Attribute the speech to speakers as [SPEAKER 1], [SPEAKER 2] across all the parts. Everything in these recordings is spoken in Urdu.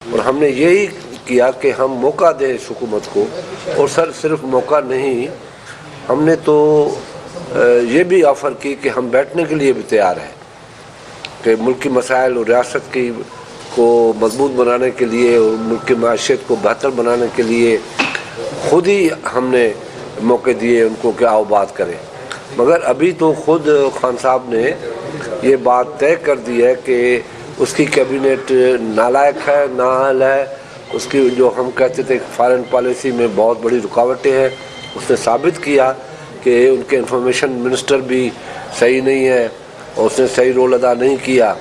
[SPEAKER 1] اور ہم نے یہی کیا کہ ہم موقع دیں اس حکومت کو، اور صرف موقع نہیں، ہم نے تو یہ بھی آفر کی کہ ہم بیٹھنے کے لیے بھی تیار ہیں کہ ملک کی مسائل اور ریاست کی کو مضبوط بنانے کے لیے اور ملک کی معیشت کو بہتر بنانے کے لیے خود ہی ہم نے موقع دیے ان کو کہ آؤ بات کریں۔ مگر ابھی تو خود خان صاحب نے یہ بات طے کر دی ہے کہ اس کی کیبنٹ نالائق ہے، نااہل ہے، اس کی جو ہم کہتے تھے فارن پالیسی میں بہت بڑی رکاوٹیں ہیں، اس نے ثابت کیا کہ ان کے انفارمیشن منسٹر بھی صحیح نہیں ہے اور اس نے صحیح رول ادا نہیں کیا،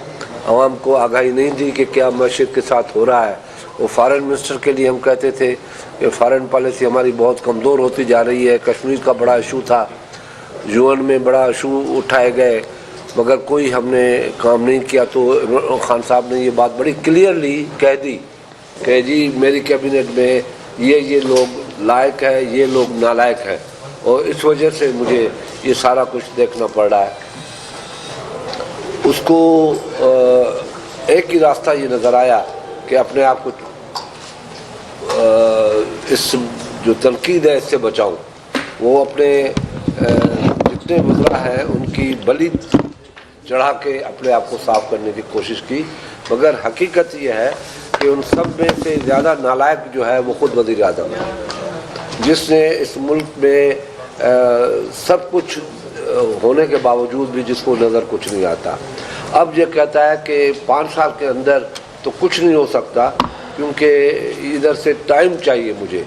[SPEAKER 1] عوام کو آگاہی نہیں دی کہ کیا معیشت کے ساتھ ہو رہا ہے۔ وہ فارن منسٹر کے لیے ہم کہتے تھے کہ فارن پالیسی ہماری بہت کمزور ہوتی جا رہی ہے، کشمیر کا بڑا ایشو تھا، یون میں بڑا ایشو اٹھائے گئے، مگر کوئی ہم نے کام نہیں کیا۔ تو عمران خان صاحب نے یہ بات بڑی کلیئرلی کہہ دی کہ جی میری کیبنٹ میں یہ لوگ لائق ہے، یہ لوگ نالائق ہیں، اور اس وجہ سے مجھے یہ سارا کچھ دیکھنا پڑ رہا ہے۔ اس کو ایک ہی راستہ یہ نظر آیا کہ اپنے آپ کو اس جو تنقید ہے اس سے بچاؤں۔ وہ اپنے جتنے وزراء ہیں ان کی بلی چڑھا کے اپنے آپ کو صاف کرنے کی کوشش کی، مگر حقیقت یہ ہے کہ ان سب میں سے زیادہ نالائق جو ہے وہ خود وزیر اعظم ہے، جس نے اس ملک میں سب کچھ ہونے کے باوجود بھی جس کو نظر کچھ نہیں آتا۔ اب یہ کہتا ہے کہ 5 سال کے اندر تو کچھ نہیں ہو سکتا کیونکہ ادھر سے ٹائم چاہیے مجھے۔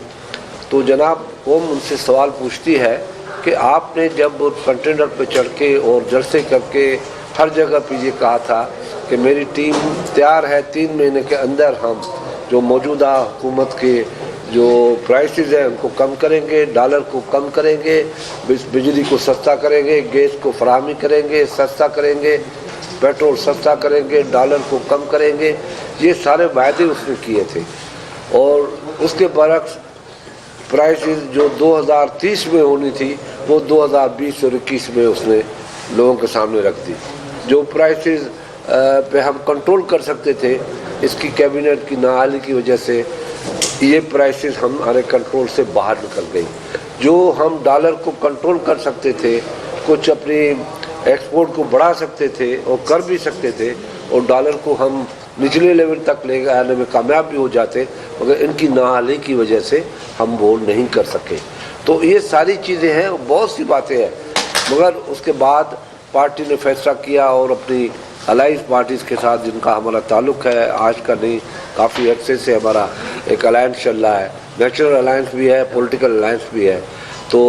[SPEAKER 1] تو جناب قوم ان سے سوال پوچھتی ہے کہ آپ نے جب کنٹینر پہ چڑھ کے اور جلسے کر کے ہر جگہ پہ یہ کہا تھا کہ میری ٹیم تیار ہے 3 مہینے کے اندر ہم جو موجودہ حکومت کے جو پرائسز ہیں ان کو کم کریں گے، ڈالر کو کم کریں گے، بجلی کو سستا کریں گے، گیس کو فراہمی کریں گے، سستا کریں گے، پیٹرول سستا کریں گے، ڈالر کو کم کریں گے، یہ سارے وعدے اس نے کیے تھے۔ اور اس کے برعکس پرائسز جو 2030 میں ہونی تھی وہ 2020 اور 21 میں اس نے لوگوں کے سامنے رکھ دی۔ جو پرائسز پہ ہم کنٹرول کر سکتے تھے، اس کی کیبنٹ کی نااہلی کی وجہ سے یہ پرائسز ہمارے کنٹرول سے باہر نکل گئی۔ جو ہم ڈالر کو کنٹرول کر سکتے تھے، کچھ اپنی ایکسپورٹ کو بڑھا سکتے تھے اور کر بھی سکتے تھے، اور ڈالر کو ہم نچلے لیول تک لے آنے میں کامیاب بھی ہو جاتے، مگر ان کی نااہلی کی وجہ سے ہم وہ نہیں کر سکے۔ تو یہ ساری چیزیں ہیں، بہت سی باتیں ہیں، مگر اس کے بعد پارٹی نے فیصلہ کیا اور اپنی الائنس پارٹیز کے ساتھ جن کا ہمارا تعلق ہے، آج کا نہیں کافی عرصے سے ہمارا ایک الائنس چل رہا ہے، نیچرل الائنس بھی ہے، پولیٹیکل الائنس بھی ہے، تو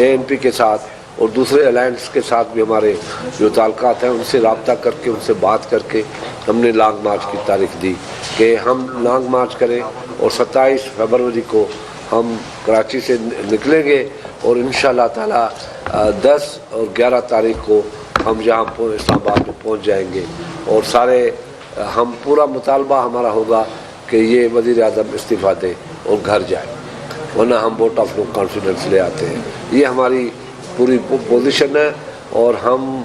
[SPEAKER 1] ANP کے ساتھ اور دوسرے الائنس کے ساتھ بھی ہمارے جو تعلقات ہیں ان سے رابطہ کر کے ان سے بات کر کے ہم نے لانگ مارچ کی تاریخ دی کہ ہم لانگ مارچ کریں، اور 27 فروری کو ہم کراچی سے نکلیں گے، اور انشاءاللہ تعالی 10 اور 11 تاریخ کو ہم جہاں اسلام آباد میں پہنچ جائیں گے، اور سارے ہم پورا مطالبہ ہمارا ہوگا کہ یہ وزیر اعظم استعفیٰ دے اور گھر جائے، ورنہ ہم ووٹ آف نو کانفیڈنس لے آتے ہیں۔ یہ ہماری پوری پوزیشن ہے، اور ہم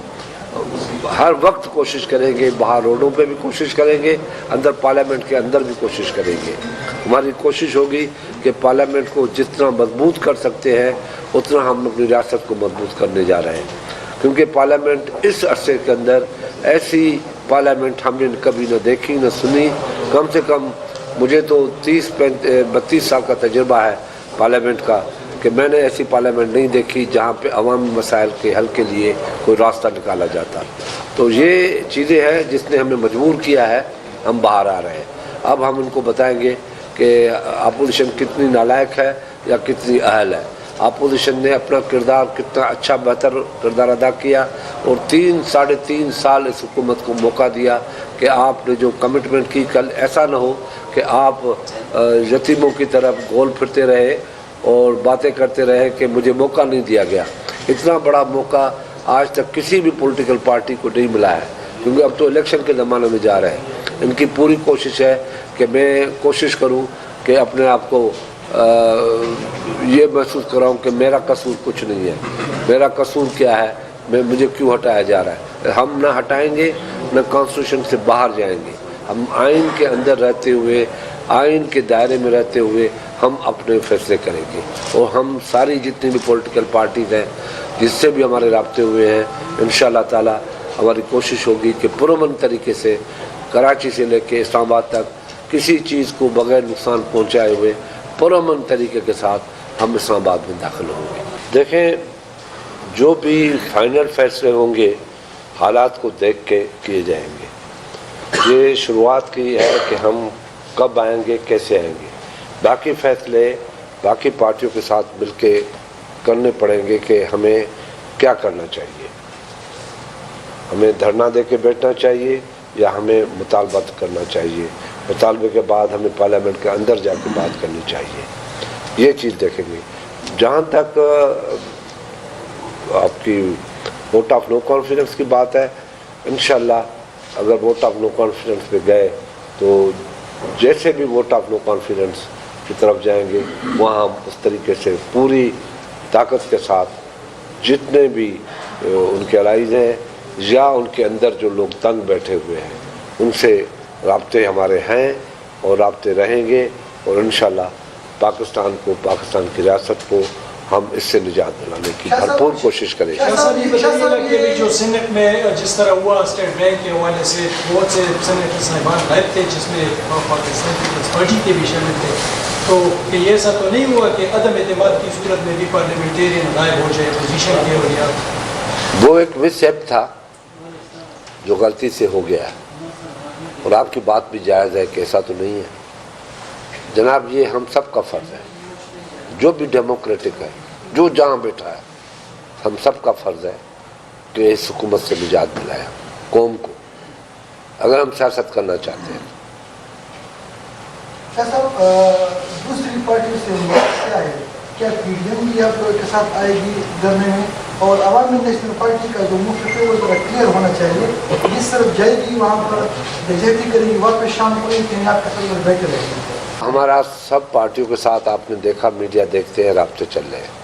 [SPEAKER 1] ہر وقت کوشش کریں گے، باہر روڈوں پہ بھی کوشش کریں گے، اندر پارلیمنٹ کے اندر بھی کوشش کریں گے۔ ہماری کوشش ہوگی کہ پارلیمنٹ کو جتنا مضبوط کر سکتے ہیں اتنا ہم اپنی ریاست کو مضبوط کرنے جا رہے ہیں، کیونکہ پارلیمنٹ اس عرصے کے اندر ایسی پارلیمنٹ ہم نے کبھی نہ دیکھی نہ سنی۔ کم سے کم مجھے تو 32 سال کا تجربہ ہے پارلیمنٹ کا، کہ میں نے ایسی پارلیمنٹ نہیں دیکھی جہاں پہ عوامی مسائل کے حل کے لیے کوئی راستہ نکالا جاتا۔ تو یہ چیزیں ہیں جس نے ہمیں مجبور کیا ہے، ہم باہر آ رہے ہیں۔ اب ہم ان کو بتائیں گے کہ اپوزیشن کتنی نالائق ہے یا کتنی اہل ہے۔ اپوزیشن نے اپنا کردار کتنا اچھا بہتر کردار ادا کیا، اور 3 – 3.5 سال اس حکومت کو موقع دیا کہ آپ نے جو کمٹمنٹ کی، کل ایسا نہ ہو کہ آپ یتیموں کی طرف گول پھرتے رہے اور باتیں کرتے رہے کہ مجھے موقع نہیں دیا گیا۔ اتنا بڑا موقع آج تک کسی بھی پولیٹیکل پارٹی کو نہیں ملا ہے، کیونکہ اب تو الیکشن کے زمانے میں جا رہے ہیں۔ ان کی پوری کوشش ہے کہ میں کوشش کروں کہ اپنے آپ کو یہ محسوس کراؤں کہ میرا قصور کچھ نہیں ہے، میرا قصور کیا ہے، مجھے کیوں ہٹایا جا رہا ہے۔ ہم نہ ہٹائیں گے، نہ کانسٹیٹیوشن سے باہر جائیں گے، ہم آئین کے اندر رہتے ہوئے، آئین کے دائرے میں رہتے ہوئے ہم اپنے فیصلے کریں گے، اور ہم ساری جتنی بھی پولیٹیکل پارٹیز ہیں جس سے بھی ہمارے رابطے ہوئے ہیں، انشاءاللہ تعالی ہماری کوشش ہوگی کہ پرامن طریقے سے کراچی سے لے کے اسلام آباد تک کسی چیز کو بغیر نقصان پہنچائے ہوئے پرامن طریقے کے ساتھ ہم اسلام آباد میں داخل ہوں گے۔ دیکھیں، جو بھی فائنل فیصلے ہوں گے حالات کو دیکھ کے کیے جائیں گے۔ یہ شروعات کی ہے کہ ہم کب آئیں گے، کیسے آئیں گے، باقی فیصلے باقی پارٹیوں کے ساتھ مل کے کرنے پڑیں گے کہ ہمیں کیا کرنا چاہیے، ہمیں دھرنا دے کے بیٹھنا چاہیے یا ہمیں مطالبہ کرنا چاہیے، مطالبے کے بعد ہمیں پارلیمنٹ کے اندر جا کے بات کرنی چاہیے، یہ چیز دیکھیں گے۔ جہاں تک آپ کی ووٹ آف نو کانفیڈنس کی بات ہے، انشاءاللہ اگر ووٹ آف نو کانفیڈنس پہ گئے تو جیسے بھی ووٹ آف نو کانفیڈنس کی طرف جائیں گے وہاں ہم اس طریقے سے پوری طاقت کے ساتھ جتنے بھی ان کے الائز ہیں یا ان کے اندر جو لوگ تنگ بیٹھے ہوئے ہیں ان سے رابطے ہمارے ہیں اور رابطے رہیں گے، اور انشاءاللہ پاکستان کو، پاکستان کی ریاست کو ہم اس سے نجات دلانے کی بھرپور کوشش کریں گے۔
[SPEAKER 2] کہ جو سینٹ میں جس طرح ہوا اسٹیٹ بینک کے حوالے سے بہت سے سینیٹر صاحبان غائب تھے جس میں پاکستان پیپلز پارٹی کے بھی شامل تھے، تو کہ یہ ایسا تو نہیں ہوا کہ عدم اعتماد کی صورت میں بھی پارلیمنٹیرین غائب ہو جائے پوزیشن کے؟ اور یاد
[SPEAKER 1] وہ ایک مس ایپ تھا جو غلطی سے ہو گیا ہے، اور آپ کی بات بھی جائز ہے کہ ایسا تو نہیں ہے جناب۔ یہ ہم سب کا فرض ہے، جو بھی ڈیموکریٹک ہے، جو جہاں بیٹھا ہے، ہم سب کا فرض ہے کہ اس حکومت سے نجات دلائے قوم کو، اگر ہم سیاست کرنا چاہتے ہیں۔
[SPEAKER 3] دوسری پارٹی سے کیا ہے، کیا پی ڈی ایم بھی آپ کے ساتھ آئے گی دھرنے میں، اور عوامی نیشنل پارٹی کا جو موقف ہے وہ ذرا کلیئر ہونا چاہیے، جس طرف جائے گی وہاں پر بجیپی کرے گی، واپس شام کو آپ کا سب بیٹھے رہے گی؟
[SPEAKER 1] ہمارا سب پارٹیوں کے ساتھ آپ نے دیکھا، میڈیا دیکھتے ہیں، رابطے چل رہے ہیں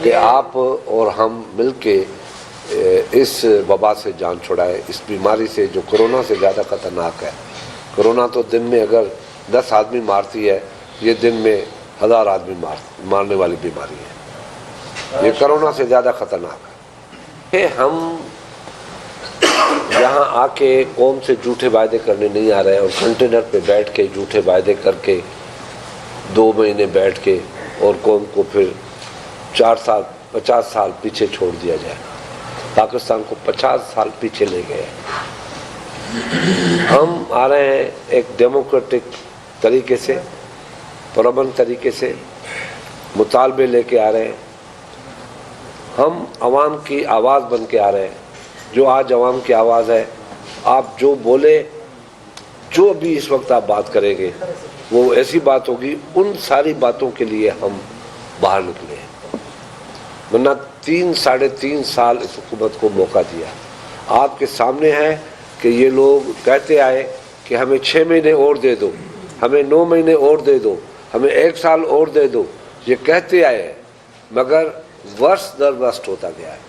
[SPEAKER 1] کہ آپ اور ہم مل کے اس وبا سے جان چھڑائے، اس بیماری سے جو کرونا سے زیادہ خطرناک ہے۔ کرونا تو دن میں اگر 10 آدمی مارتی ہے، یہ دن میں 1000 آدمی مارنے والی بیماری ہے، یہ کرونا سے زیادہ خطرناک ہے۔ کہ ہم یہاں آ کے قوم سے جھوٹے وعدے کرنے نہیں آ رہے، اور کنٹینر پہ بیٹھ کے جھوٹے وعدے کر کے 2 مہینے بیٹھ کے اور قوم کو پھر 4 سال 50 سال پیچھے چھوڑ دیا جائے۔ پاکستان کو 50 سال پیچھے لے گئے۔ ہم آ رہے ہیں ایک ڈیموکریٹک طریقے سے، پرامن طریقے سے مطالبے لے کے آ رہے ہیں، ہم عوام کی آواز بن کے آ رہے ہیں۔ جو آج عوام کی آواز ہے، آپ جو بولے، جو بھی اس وقت آپ بات کریں گے وہ ایسی بات ہوگی، ان ساری باتوں کے لیے ہم باہر نکلے ہیں، ورنہ 3 ساڑھے 3 سال اس حکومت کو موقع دیا۔ آپ کے سامنے ہے کہ یہ لوگ کہتے آئے کہ ہمیں 6 مہینے اور دے دو، ہمیں 9 مہینے اور دے دو، ہمیں 1 سال اور دے دو، یہ کہتے آئے ہیں، مگر ورس در ورسٹ ہوتا گیا ہے۔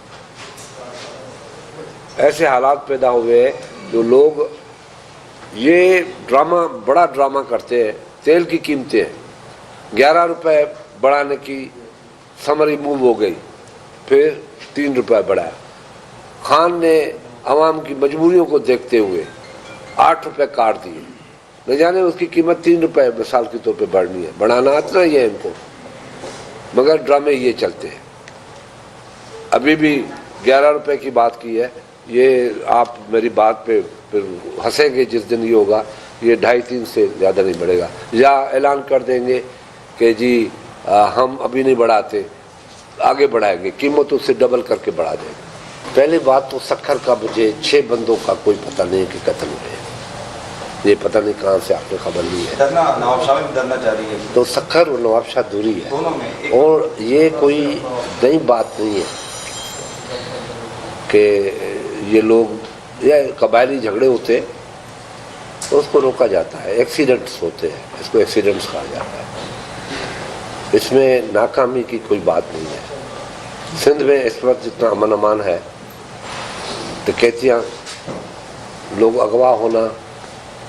[SPEAKER 1] ایسے حالات پیدا ہوئے ہیں جو لوگ یہ ڈرامہ، بڑا ڈرامہ کرتے ہیں۔ تیل کی قیمتیں 11 روپے بڑھانے کی سمری موو ہو گئی، پھر 3 روپے بڑھایا۔ خان نے عوام کی مجبوریوں کو دیکھتے ہوئے 8 روپے کاٹ دیے، نہ جانے اس کی قیمت 3 روپے مثال کے طور پہ بڑھنی ہے، بڑھانا اتنا ہی ہے ان کو، مگر ڈرامے یہ چلتے ہیں۔ ابھی بھی 11 روپے کی بات کی ہے، یہ آپ میری بات پہ پھر ہنسیں گے جس دن یہ ہوگا، یہ 2.5-3 سے زیادہ نہیں بڑھے گا، یا اعلان کر دیں گے کہ جی ہم ابھی نہیں بڑھاتے، آگے بڑھائیں گے، قیمت اس سے ڈبل کر کے بڑھا دیں گے۔ پہلی بات تو سکھر کا مجھے 6 بندوں کا کوئی پتہ نہیں کہ قتل ہوئے ہیں، یہ پتہ نہیں کہاں سے آپ نے خبر لی ہے۔
[SPEAKER 4] نواب شاہ بھی دھرنا جاری ہے،
[SPEAKER 1] تو سکھر اور نواب شاہ دوری ہے،
[SPEAKER 4] دونوں میں،
[SPEAKER 1] اور یہ کوئی نئی بات نہیں ہے کہ یہ لوگ یا قبائلی جھگڑے ہوتے ہیں تو اس کو روکا جاتا ہے، ایکسیڈنٹس ہوتے ہیں، اس کو ایکسیڈنٹس کہا جاتا ہے، اس میں ناکامی کی کوئی بات نہیں ہے۔ سندھ میں اس وقت جتنا امن امان ہے، ڈکیتیاں، لوگ اغوا ہونا،